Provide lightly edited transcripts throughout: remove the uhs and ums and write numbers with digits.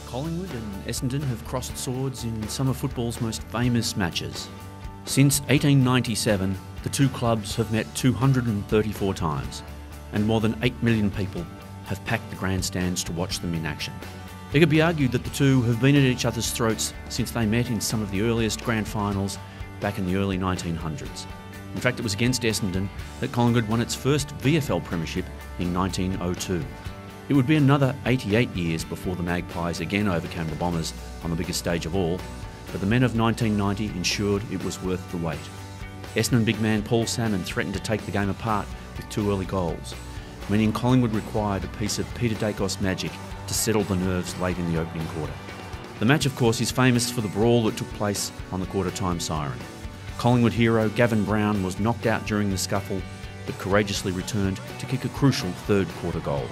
Collingwood and Essendon have crossed swords in some of football's most famous matches. Since 1897, the two clubs have met 234 times, and more than 8 million people have packed the grandstands to watch them in action. It could be argued that the two have been at each other's throats since they met in some of the earliest grand finals back in the early 1900s. In fact, it was against Essendon that Collingwood won its first VFL premiership in 1902. It would be another 88 years before the Magpies again overcame the Bombers on the biggest stage of all, but the men of 1990 ensured it was worth the wait. Essendon big man Paul Salmon threatened to take the game apart with 2 early goals, meaning Collingwood required a piece of Peter Dacos magic to settle the nerves late in the opening quarter. The match, of course, is famous for the brawl that took place on the quarter-time siren. Collingwood hero Gavin Brown was knocked out during the scuffle, but courageously returned to kick a crucial third quarter goal.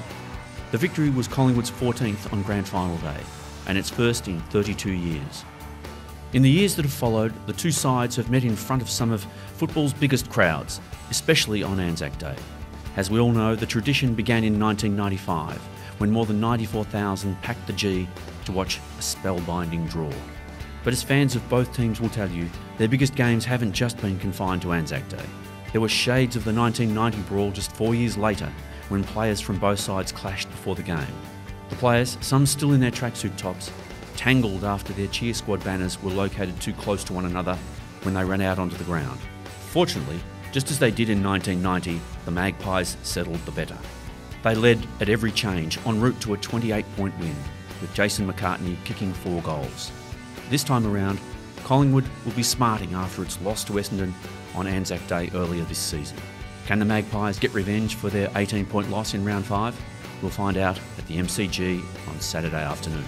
The victory was Collingwood's 14th on Grand Final day, and its first in 32 years. In the years that have followed, the two sides have met in front of some of football's biggest crowds, especially on Anzac Day. As we all know, the tradition began in 1995, when more than 94,000 packed the G to watch a spellbinding draw. But as fans of both teams will tell you, their biggest games haven't just been confined to Anzac Day. There were shades of the 1990 brawl just 4 years later, when players from both sides clashed before the game. The players, some still in their tracksuit tops, tangled after their cheer squad banners were located too close to one another when they ran out onto the ground. Fortunately, just as they did in 1990, the Magpies settled the better. They led at every change, en route to a 28-point win, with Jason McCartney kicking 4 goals. This time around, Collingwood will be smarting after its loss to Essendon on Anzac Day earlier this season. Can the Magpies get revenge for their 18-point loss in round 5? We'll find out at the MCG on Saturday afternoon.